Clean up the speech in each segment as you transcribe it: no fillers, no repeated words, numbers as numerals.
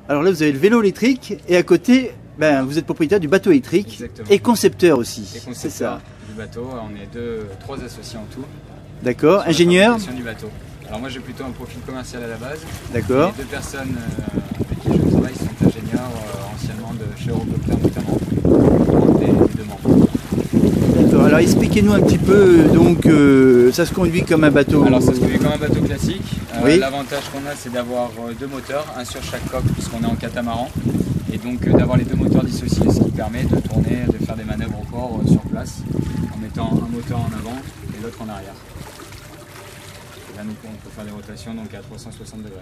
Alors là, vous avez le vélo électrique et à côté, ben, vous êtes propriétaire du bateau électrique. Exactement. Et concepteur aussi. Et C'est concepteur ça. du bateau. On est trois associés en tout. D'accord. Sur la Ingénieur. fabrication du bateau. Alors moi j'ai plutôt un profil commercial à la base. D'accord. Les deux personnes avec qui je travaille sont ingénieurs anciennement de chez Eurocopter notamment. Les deux membres. D'accord. Alors expliquez-nous un petit peu, donc ça se conduit comme un bateau. Alors ça se conduit comme un bateau classique. Oui. L'avantage qu'on a c'est d'avoir deux moteurs, un sur chaque coque puisqu'on est en catamaran. Et donc d'avoir les deux moteurs dissociés, ce qui permet de tourner, de faire des manœuvres au port sur place, en mettant un moteur en avant et l'autre en arrière. Et là on peut faire des rotations donc à 360 degrés.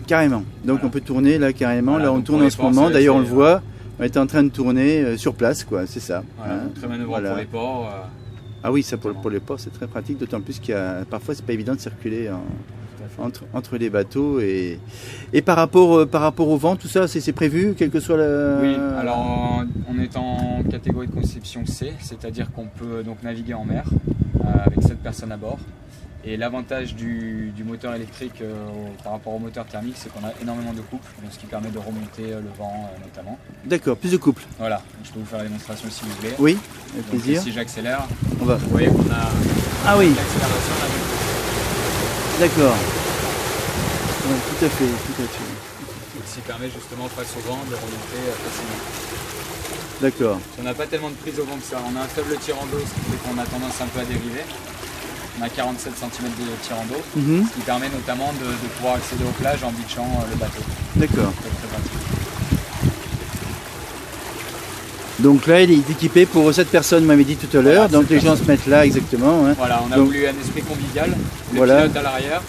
Carrément. Donc Voilà. on peut tourner là carrément. Voilà, là on donc tourne pour en les ce ports, moment. c'est D'ailleurs on vrai le que voit. On est en train de tourner sur place, quoi. C'est ça. Voilà, Hein. très manœuvrant Voilà. pour les ports. Ah oui, ça pour les ports c'est très pratique, d'autant plus qu'il y a parfois c'est pas évident de circuler entre les bateaux et par rapport au vent, tout ça c'est prévu, quel que soit la. Oui, alors on est en catégorie de conception C, c'est-à-dire qu'on peut donc naviguer en mer avec 7 personnes à bord. Et l'avantage du moteur électrique par rapport au moteur thermique, c'est qu'on a énormément de couple, donc ce qui permet de remonter le vent notamment. D'accord, plus de couple. Voilà, je peux vous faire la démonstration si vous voulez. Oui, avec Donc, plaisir. si j'accélère, On va. vous voyez qu'on a Ah oui, l'accélération avec. d'accord. Ouais, tout à fait, tout à fait. Ce qui permet justement face au vent de remonter facilement. D'accord. On n'a pas tellement de prise au vent que ça. On a un faible tirant d'eau, ce qui fait qu'on a tendance un peu à dériver. On a 47 cm de tirant d'eau, Mhm. ce qui permet notamment de pouvoir accéder aux plages en beachant le bateau. D'accord. C'est très pratique. Donc là, il est équipé pour 7 personnes, vous m'avez dit tout à l'heure. Voilà, donc 7 les gens personnes. se mettent là, exactement. Hein. Voilà, on a Donc, voulu un esprit convivial, le Voilà. pilote à l'arrière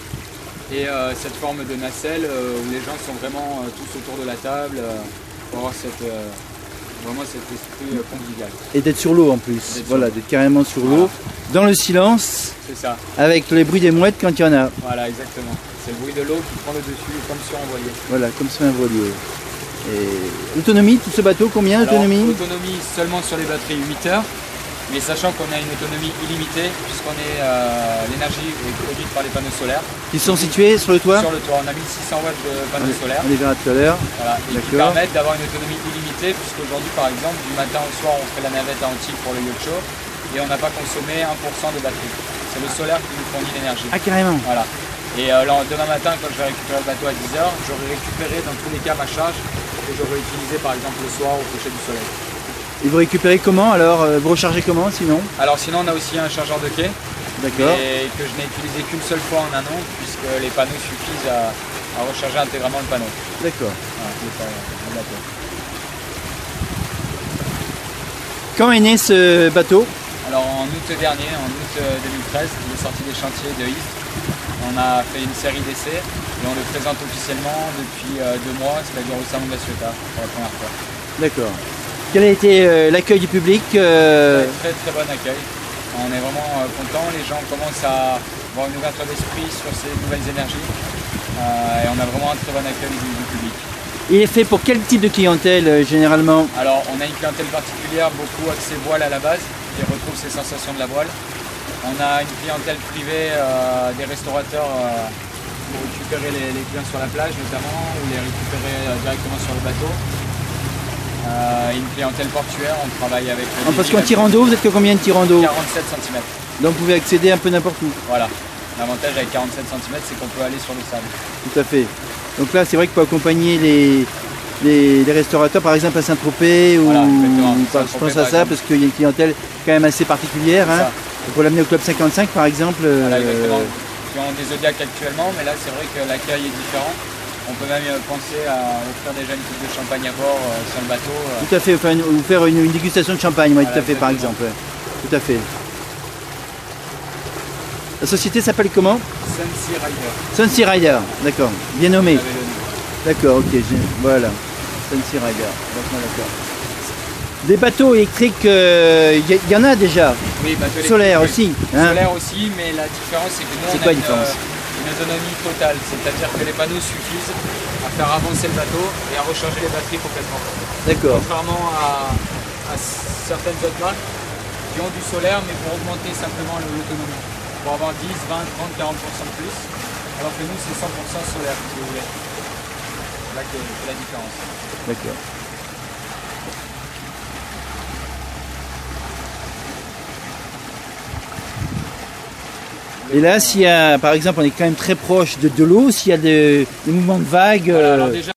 et cette forme de nacelle où les gens sont vraiment tous autour de la table pour avoir vraiment cet esprit convivial. Et d'être sur l'eau en plus. D'être Voilà, sur l'eau. d'être carrément sur Voilà. l'eau. Dans le silence, C'est ça, avec les bruits des mouettes quand il y en a. voilà exactement. C'est le bruit de l'eau qui prend le dessus comme sur un voilier. Voilà, comme sur un voilier. Et l'autonomie, tout ce bateau, combien Alors, d'autonomie? autonomie seulement sur les batteries 8 heures, mais sachant qu'on a une autonomie illimitée puisqu'on est l'énergie est produite par les panneaux solaires. Qui sont situés sur le toit? Sur le toit, on a 1600 watts de panneaux solaires. On les verra tout à l'heure. Voilà, et qui D'accord. permettent d'avoir une autonomie illimitée puisqu'aujourd'hui par exemple du matin au soir on fait la navette à Antilles pour le yacht show et on n'a pas consommé 1% de batterie. C'est le solaire qui nous fournit l'énergie. Ah, carrément. Voilà. Et demain matin quand je vais récupérer le bateau à 10h, j'aurai récupéré dans tous les cas ma charge que j'aurais utilisée par exemple le soir au coucher du soleil. Et vous récupérez comment alors? Vous rechargez comment sinon? Alors sinon on a aussi un chargeur de quai D'accord. et que je n'ai utilisé qu'une seule fois en un an puisque les panneaux suffisent à recharger intégralement le panneau. D'accord. Voilà, le bateau. Quand est né ce bateau? Alors en août dernier, en août 2013, il est sorti des chantiers de Istres. On a fait une série d'essais et on le présente officiellement depuis 2 mois, c'est-à-dire au Salon de la Ciotat pour la première fois. D'accord. Quel a été l'accueil du public? Très très bon accueil. On est vraiment content, les gens commencent à avoir une ouverture d'esprit sur ces nouvelles énergies et on a vraiment un très bon accueil du public. Il est fait pour quel type de clientèle généralement? Alors on a une clientèle particulière, beaucoup axée voile à la base, qui retrouve ces sensations de la voile. On a une clientèle privée, des restaurateurs pour récupérer les clients sur la plage notamment, ou les récupérer directement sur le bateau. Une clientèle portuaire, on travaille avec... Parce qu'en tirant d'eau, vous êtes que combien de tirants d'eau? 47 cm. Donc vous pouvez accéder un peu n'importe où. Voilà. L'avantage avec 47 cm, c'est qu'on peut aller sur le sable. Tout à fait. Donc là, c'est vrai qu'il faut accompagner les restaurateurs, par exemple à Saint-Tropez, Voilà, ou exactement. je pense Saint-Tropez, à par ça, exemple. parce qu'il y a une clientèle quand même assez particulière. Hein. Ça. Il faut l'amener au Club 55, par exemple. Voilà, exactement. Qui ont des Zodiacs actuellement, mais là, c'est vrai que l'accueil est différent. On peut même penser à offrir déjà une coupe de champagne à bord sur le bateau. Tout à fait, enfin, ou faire une dégustation de champagne, oui, Voilà, tout à fait, par exemple. exactement. Ouais. Tout à fait. La société s'appelle comment? Sunsea Rider. Sunsea Rider, d'accord, bien nommé. Vous avez le nom. D'accord, ok, voilà. Sunsea Rider, d'accord. Des bateaux électriques, il y en a déjà. Oui, bateau Solaire électrique, aussi. oui. Hein. Solaire aussi, mais la différence c'est que nous C'est on quoi a la différence une autonomie totale, c'est-à-dire que les panneaux suffisent à faire avancer le bateau et à recharger les batteries complètement. D'accord. Contrairement à certaines autres marques qui ont du solaire mais pour augmenter simplement l'autonomie, pour avoir 10, 20, 30, 40% de plus, alors que nous c'est 100% solaire si vous voulez. Et là que la différence. D'accord. Et là, s'il y a, par exemple, on est quand même très proche de l'eau, s'il y a des mouvements de vagues. Voilà, alors déjà,